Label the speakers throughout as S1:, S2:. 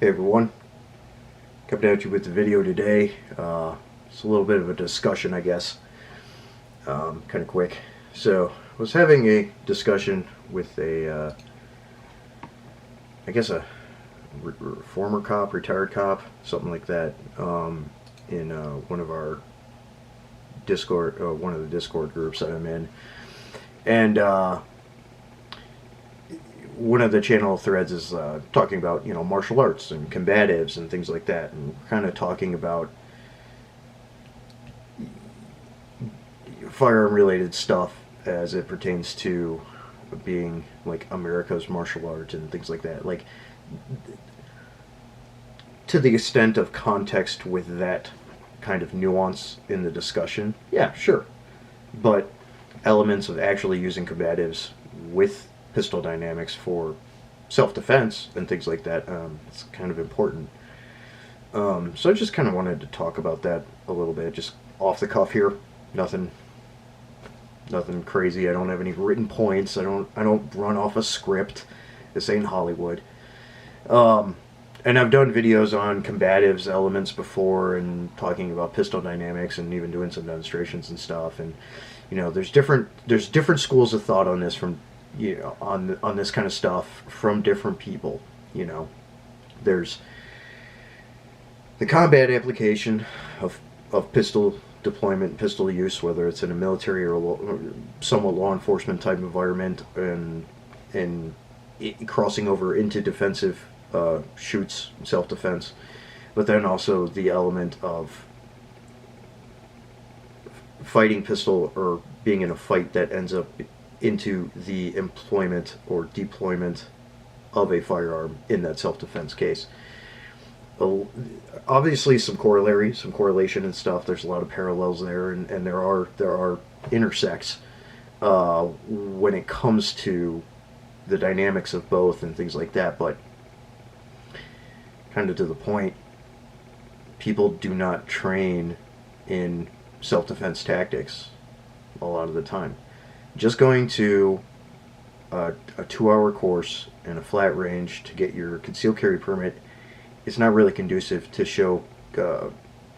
S1: Hey everyone, coming at you with the video today. It's a little bit of a discussion, I guess, kind of quick. So, I was having a discussion with I guess a former cop, retired cop, something like that, in one of our Discord, one of the Discord groups that I'm in, and one of the channel threads is talking about, martial arts and combatives and things like that, and kind of talking about firearm related stuff as it pertains to being like America's martial art and things like that, like to the extent of context with that kind of nuance in the discussion. Yeah, sure, but elements of actually using combatives with pistol dynamics for self-defense and things like that, it's kind of important. So I just kind of wanted to talk about that a little bit, just off the cuff here. Nothing crazy. I don't have any written points. I don't run off a script. This ain't Hollywood. And I've done videos on combatives elements before, and talking about pistol dynamics, and even doing some demonstrations and stuff. And there's different schools of thought on this, from on this kind of stuff, from different people. There's the combat application of pistol deployment, pistol use, whether it's in a military or somewhat law enforcement type environment, and crossing over into defensive shoots, self-defense. But then also the element of fighting pistol, or being in a fight that ends up into the employment or deployment of a firearm in that self-defense case. Obviously some correlation and stuff. There's a lot of parallels there, and there are intersects when it comes to the dynamics of both and things like that. But kind of to the point, people do not train in self-defense tactics a lot of the time. Just going to a 2-hour course in a flat range to get your concealed carry permit is not really conducive to show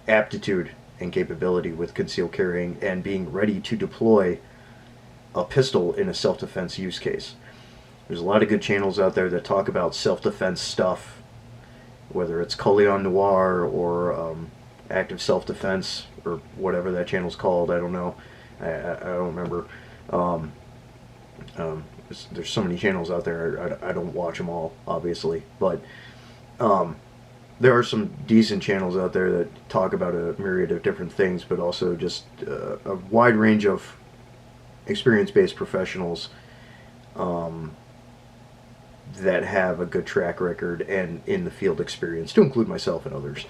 S1: aptitude and capability with concealed carrying and being ready to deploy a pistol in a self-defense use case. There's a lot of good channels out there that talk about self-defense stuff, whether it's Coleon Noir or Active Self-Defense, or whatever that channel's called. I don't know. I don't remember. There's so many channels out there. I don't watch them all, obviously, but there are some decent channels out there that talk about a myriad of different things, but also just a wide range of experience-based professionals that have a good track record and in the field experience, to include myself and others,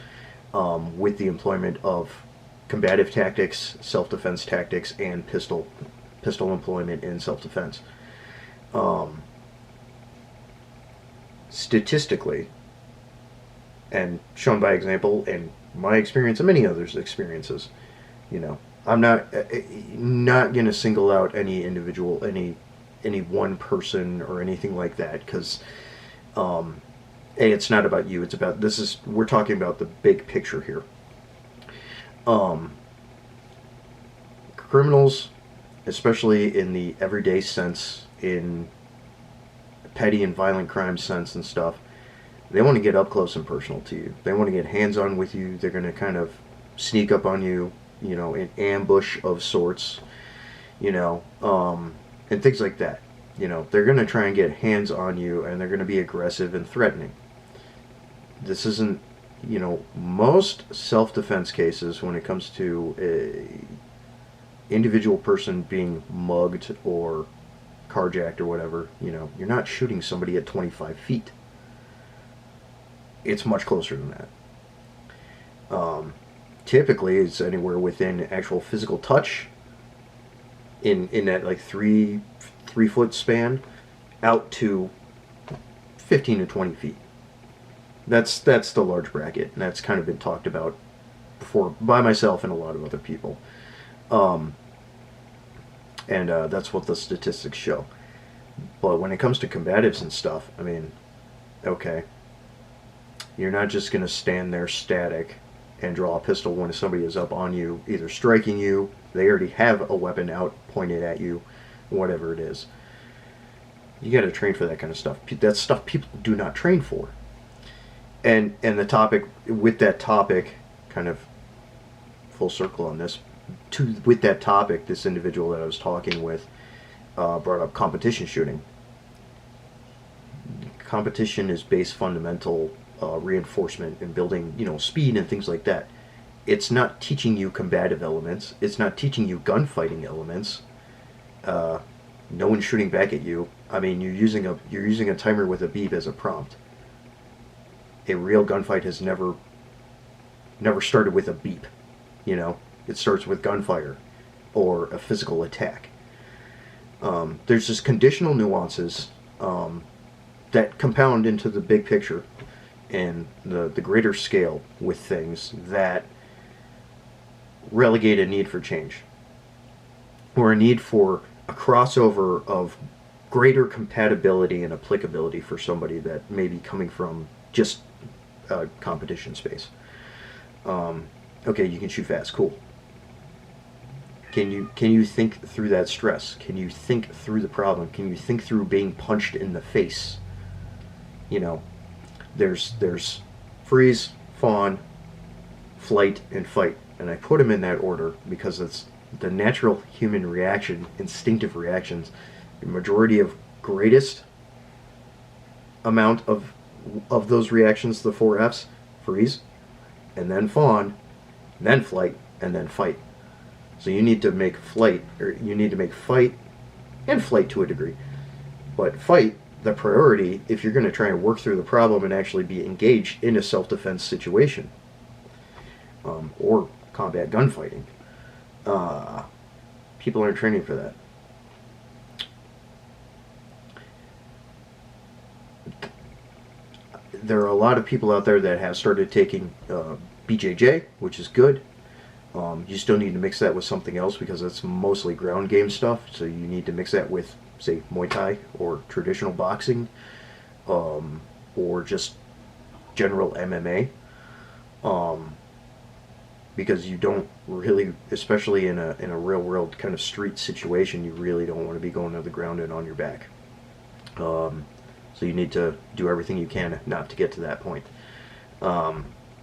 S1: with the employment of combative tactics, self-defense tactics, and pistol employment in self-defense. Statistically, and shown by example, and my experience and many others' experiences, I'm not going to single out any individual, any one person or anything like that, because it's not about you. It's about, we're talking about the big picture here. Criminals, especially in the everyday sense, in petty and violent crime sense and stuff, they want to get up close and personal to you. They want to get hands-on with you. They're going to kind of sneak up on you, in ambush of sorts, and things like that. They're going to try and get hands on you, and they're going to be aggressive and threatening. This isn't, most self-defense cases, when it comes to a individual person being mugged or carjacked or whatever, you're not shooting somebody at 25 feet. It's much closer than that. Typically, it's anywhere within actual physical touch, in that like 3-foot span, out to 15 to 20 feet. That's the large bracket, and that's kind of been talked about before by myself and a lot of other people. And that's what the statistics show. But when it comes to combatives and stuff, I mean, okay, You're not just going to stand there static and draw a pistol when somebody is up on you, either striking you, they already have a weapon out pointed at you, whatever it is. You got to train for that kind of stuff. That's stuff people do not train for. And the topic, with that topic, kind of full circle on this, with that topic, this individual that I was talking with brought up competition shooting. Competition is base fundamental reinforcement and building, speed and things like that. It's not teaching you combative elements. It's not teaching you gunfighting elements. No one's shooting back at you. I mean, you're using a timer with a beep as a prompt. A real gunfight has never started with a beep. It starts with gunfire or a physical attack. There's just conditional nuances that compound into the big picture and the greater scale with things that relegate a need for change, or a need for a crossover of greater compatibility and applicability for somebody that may be coming from just a competition space. Okay, you can shoot fast, cool. Can you think through that stress? Can you think through the problem? Can you think through being punched in the face? There's freeze, fawn, flight, and fight. And I put them in that order because it's the natural human reaction, instinctive reactions. The majority of greatest amount of those reactions, the 4 F's, freeze, and then fawn, and then flight, and then fight. So you need to make fight and flight to a degree. But fight, the priority, if you're going to try and work through the problem and actually be engaged in a self-defense situation. Or combat gunfighting. People aren't training for that. There are a lot of people out there that have started taking BJJ, which is good. You still need to mix that with something else because it's mostly ground game stuff. So you need to mix that with, say, Muay Thai or traditional boxing, or just general MMA. Because you don't really, especially in a real world kind of street situation, you really don't want to be going to the ground and on your back. So you need to do everything you can not to get to that point.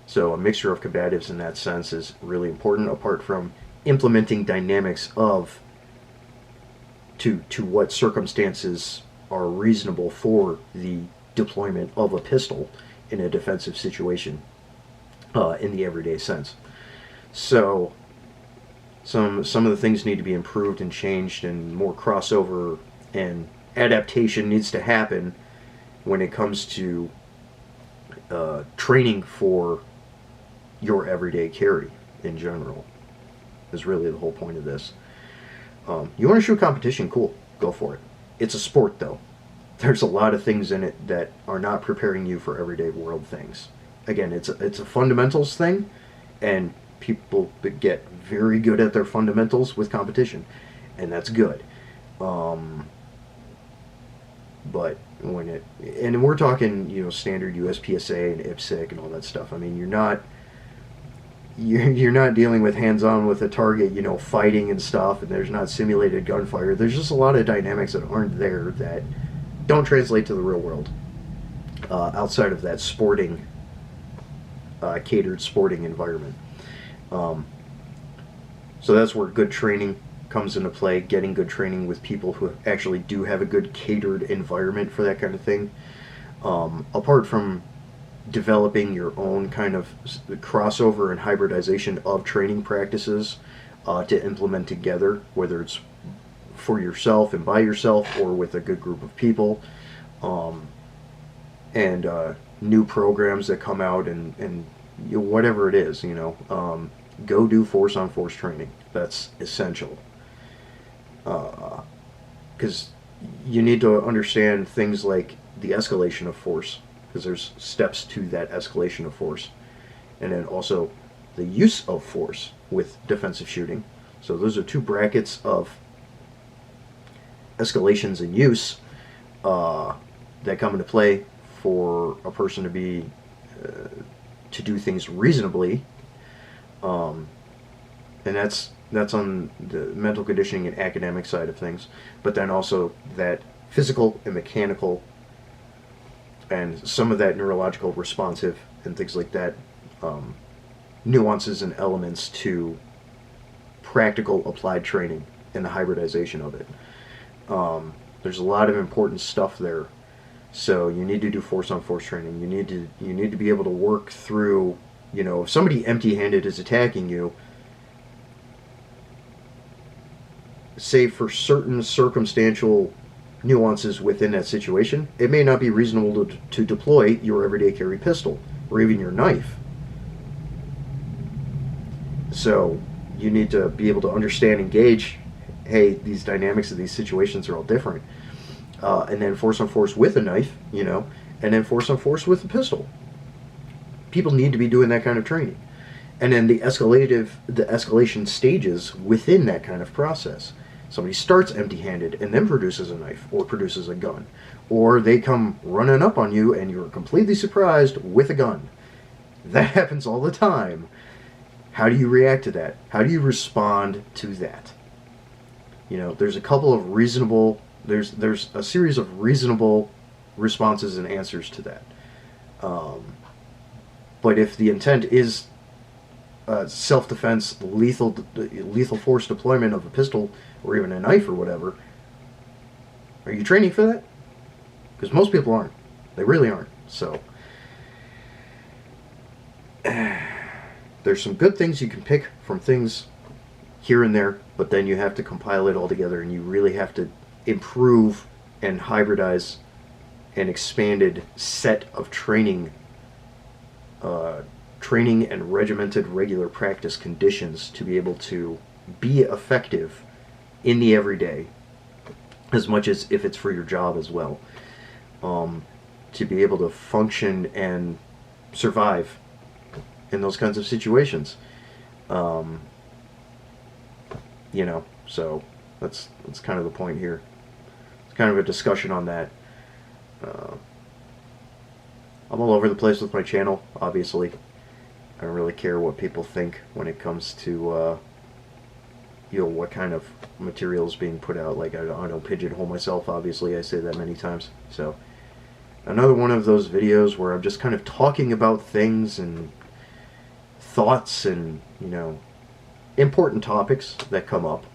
S1: So a mixture of combatives in that sense is really important, apart from implementing dynamics of to what circumstances are reasonable for the deployment of a pistol in a defensive situation in the everyday sense. So some of the things need to be improved and changed, and more crossover and adaptation needs to happen when it comes to training for your everyday carry in general, is really the whole point of this. You want to shoot competition, cool, go for it. It's a sport, though. There's a lot of things in it that are not preparing you for everyday world things. Again, it's a fundamentals thing, and people get very good at their fundamentals with competition, and that's good. But and we're talking, standard USPSA and IPSC and all that stuff. I mean, you're not dealing with hands-on with a target, fighting and stuff, and there's not simulated gunfire. There's just a lot of dynamics that aren't there that don't translate to the real world outside of that sporting, catered sporting environment. So that's where good training comes into play, getting good training with people who actually do have a good catered environment for that kind of thing. Apart from developing your own kind of crossover and hybridization of training practices to implement together, whether it's for yourself and by yourself or with a good group of people, and new programs that come out and whatever it is, go do force-on-force training. That's essential. Because you need to understand things like the escalation of force, because there's steps to that escalation of force, and then also the use of force with defensive shooting. So those are two brackets of escalations and use that come into play for a person to be to do things reasonably, and that's on the mental conditioning and academic side of things, but then also that physical and mechanical and some of that neurological responsive and things like that, nuances and elements to practical applied training and the hybridization of it. There's a lot of important stuff there. So you need to do force-on-force training. You need to be able to work through, if somebody empty-handed is attacking you, say for certain circumstantial nuances within that situation, it may not be reasonable to deploy your everyday carry pistol or even your knife. So you need to be able to understand and gauge, hey, these dynamics of these situations are all different. And then force on force with a knife, and then force on force with a pistol. People need to be doing that kind of training. And then the escalation stages within that kind of process. Somebody starts empty-handed and then produces a knife or produces a gun. Or they come running up on you and you're completely surprised with a gun. That happens all the time. How do you react to that? How do you respond to that? There's a couple of reasonable, there's a series of reasonable responses and answers to that. But if the intent is self-defense, lethal force deployment of a pistol or even a knife or whatever, are you training for that? Because most people aren't. They really aren't. So there's some good things you can pick from things here and there, but then you have to compile it all together, and you really have to improve and hybridize an expanded set of training and regimented regular practice conditions to be able to be effective in the everyday, as much as if it's for your job as well, to be able to function and survive in those kinds of situations. So that's kind of the point here. It's kind of a discussion on that. I'm all over the place with my channel, obviously. I don't really care what people think when it comes to what kind of material is being put out. Like, I don't pigeonhole myself, obviously. I say that many times. So another one of those videos where I'm just kind of talking about things and thoughts and important topics that come up,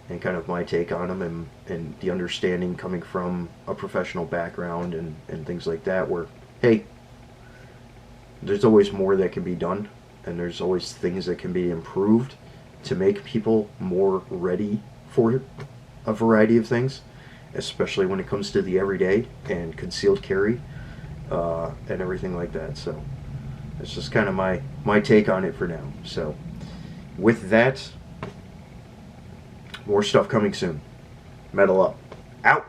S1: and kind of my take on them, and the understanding coming from a professional background and things like that, where, hey, there's always more that can be done, and there's always things that can be improved to make people more ready for a variety of things, especially when it comes to the everyday and concealed carry and everything like that. So it's just kind of my take on it for now. So with that, more stuff coming soon. Metal up. Out.